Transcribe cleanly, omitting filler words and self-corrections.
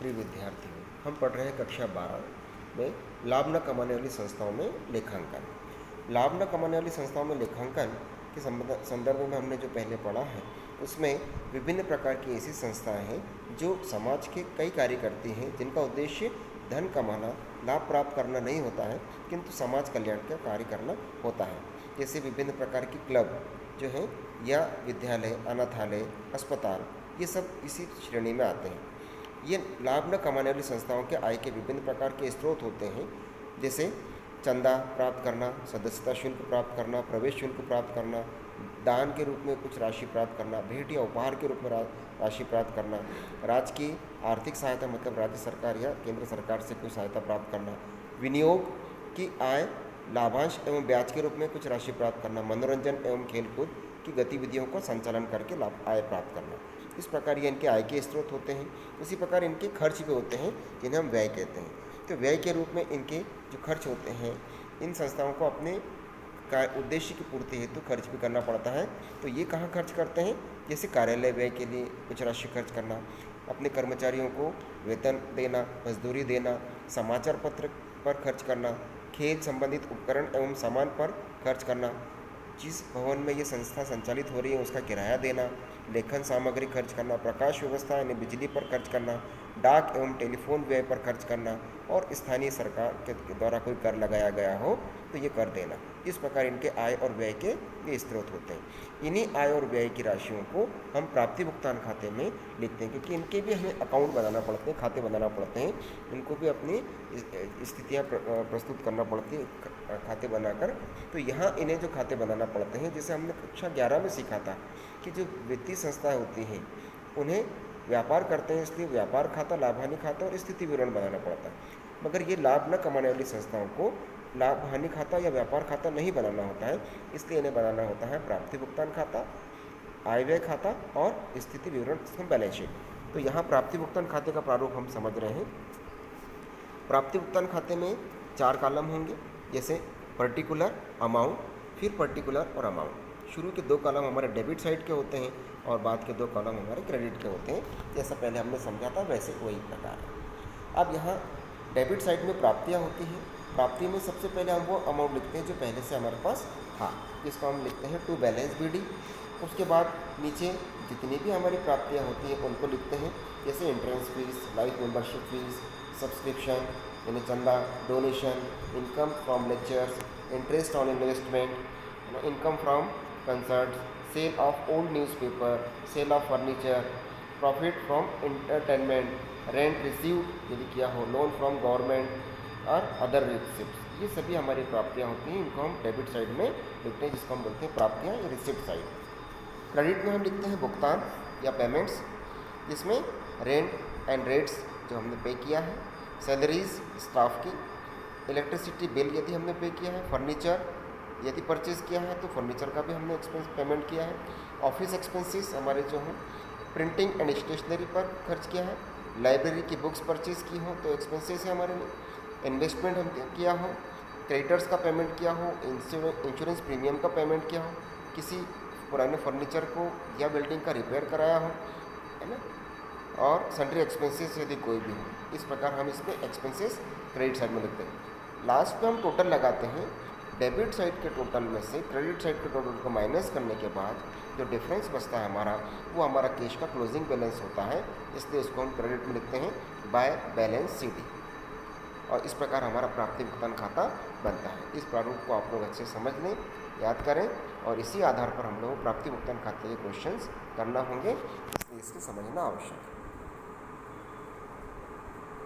प्रिय विद्यार्थियों, हम पढ़ रहे हैं कक्षा 12 में लाभ न कमाने वाली संस्थाओं में लेखांकन। लाभ न कमाने वाली संस्थाओं में लेखांकन के संदर्भ में हमने जो पहले पढ़ा है उसमें विभिन्न प्रकार की ऐसी संस्थाएं हैं जो समाज के कई कार्य करती हैं, जिनका उद्देश्य धन कमाना, लाभ प्राप्त करना नहीं होता है, किंतु समाज कल्याण का कार्य करना होता है। जैसे विभिन्न प्रकार की क्लब जो हैं या विद्यालय, अनाथालय, अस्पताल, ये सब इसी श्रेणी में आते हैं। ये लाभ न कमाने वाली संस्थाओं के आय के विभिन्न प्रकार के स्रोत होते हैं, जैसे चंदा प्राप्त करना, सदस्यता शुल्क प्राप्त करना, प्रवेश शुल्क प्राप्त करना, दान के रूप में कुछ राशि प्राप्त करना, भेंट या उपहार के रूप में राशि प्राप्त करना, राज्य की आर्थिक सहायता मतलब राज्य सरकार या केंद्र सरकार से कोई सहायता प्राप्त करना, विनियोग की आय, लाभांश एवं ब्याज के रूप में कुछ राशि प्राप्त करना, मनोरंजन एवं खेलकूद की गतिविधियों का संचालन करके लाभ आय प्राप्त करना। इस प्रकार ये इनके आय के स्रोत होते हैं। उसी प्रकार इनके खर्च भी होते हैं, जिन्हें हम व्यय कहते हैं। तो व्यय के रूप में इनके जो खर्च होते हैं, इन संस्थाओं को अपने उद्देश्य की पूर्ति हेतु खर्च भी करना पड़ता है। तो ये कहाँ खर्च करते हैं? जैसे कार्यालय व्यय के लिए कुछ राशि खर्च करना, अपने कर्मचारियों को वेतन देना, मजदूरी देना, समाचार पत्र पर खर्च करना, खेल संबंधित उपकरण एवं सामान पर खर्च करना, जिस भवन में ये संस्था संचालित हो रही है उसका किराया देना, लेखन सामग्री खर्च करना, प्रकाश व्यवस्था यानी बिजली पर खर्च करना, डाक एवं टेलीफोन व्यय पर खर्च करना, और स्थानीय सरकार के द्वारा कोई कर लगाया गया हो तो ये कर देना। इस प्रकार इनके आय और व्यय के ये स्रोत होते हैं। इन्हीं आय और व्यय की राशियों को हम प्राप्ति भुगतान खाते में लिखते हैं, क्योंकि इनके भी हमें अकाउंट बनाना पड़ते हैं, खाते बनाना पड़ते हैं। इनको भी अपनी स्थितियाँ प्रस्तुत करना पड़ती है खाते बनाकर। तो यहाँ इन्हें जो खाते बनाना पड़ते हैं, जैसे हमने कक्षा 11 में सीखा था कि जो वित्तीय संस्थाएं होती हैं उन्हें व्यापार करते हैं, इसलिए व्यापार खाता, लाभ हानि खाता और स्थिति विवरण बनाना पड़ता है। मगर ये लाभ न कमाने वाली संस्थाओं को लाभ हानि खाता या व्यापार खाता नहीं बनाना होता है, इसलिए इन्हें बनाना होता है प्राप्ति भुगतान खाता, आय व्यय खाता और स्थिति विवरण बैलेंस शीट। तो यहाँ प्राप्ति भुगतान खाते का प्रारूप हम समझ रहे हैं। प्राप्ति भुगतान खाते में 4 कॉलम होंगे, जैसे पर्टिकुलर, अमाउंट, फिर पर्टिकुलर और अमाउंट। शुरू के 2 कॉलम हमारे डेबिट साइड के होते हैं और बाद के 2 कॉलम हमारे क्रेडिट के होते हैं। जैसा पहले हमने समझा था वैसे वही प्रकार है। अब यहाँ डेबिट साइड में प्राप्तियाँ होती हैं। प्राप्ति में सबसे पहले हम वो अमाउंट लिखते हैं जो पहले से हमारे पास था, जिसको हम लिखते हैं टू बैलेंस बीडी। उसके बाद नीचे जितनी भी हमारी प्राप्तियाँ होती हैं उनको लिखते हैं, जैसे entrance fees, life membership fees, subscription यानी चंदा, donation, income from lectures, interest on investment, income from concert, sale of old newspaper, sale of furniture, profit from entertainment, rent received यदि किया हो, लोन फ्रॉम गवर्नमेंट और other receipt. ये सभी हमारी प्राप्तियाँ होती हैं, इनको हम डेबिट साइड में लिखते हैं, जिसको हम बोलते हैं प्राप्तियाँ या रिसिप्ट साइड। क्रेडिट में हम लिखते हैं भुगतान या पेमेंट्स, जिसमें रेंट एंड रेट्स जो हमने पे किया है, सैलरीज स्टाफ की, इलेक्ट्रिसिटी बिल यदि हमने पे किया है, फर्नीचर यदि परचेज़ किया है तो फर्नीचर का भी हमने एक्सपेंस पेमेंट किया है, ऑफिस एक्सपेंसेस हमारे जो हैं, प्रिंटिंग एंड स्टेशनरी पर खर्च किया है, लाइब्रेरी की बुक्स परचेज़ की हो तो एक्सपेंसेस है हमारे लिए, इन्वेस्टमेंट हम किया हो, क्रेडिटर्स का पेमेंट किया हो, इंश्योरेंस प्रीमियम का पेमेंट किया हो, किसी पुराने फर्नीचर को या बिल्डिंग का रिपेयर कराया हो, है ना, और सन्ड्री एक्सपेंसेस यदि कोई भी हो। इस प्रकार हम इसमें एक्सपेंसेस क्रेडिट साइड में लिखते हैं। लास्ट में हम टोटल लगाते हैं। डेबिट साइड के टोटल में से क्रेडिट साइड के टोटल को माइनस करने के बाद जो डिफरेंस बचता है हमारा, वो हमारा कैश का क्लोजिंग बैलेंस होता है, इसलिए इसको हम क्रेडिट में लिखते हैं बाय बैलेंस शीट। और इस प्रकार हमारा प्राप्ति भुगतान खाता बनता है। इस प्रारूप को आप लोग अच्छे समझ लें, याद करें, और इसी आधार पर हम लोग प्राप्ति भुगतान खाते के क्वेश्चंस करना होंगे, इसलिए इसको समझना आवश्यक है।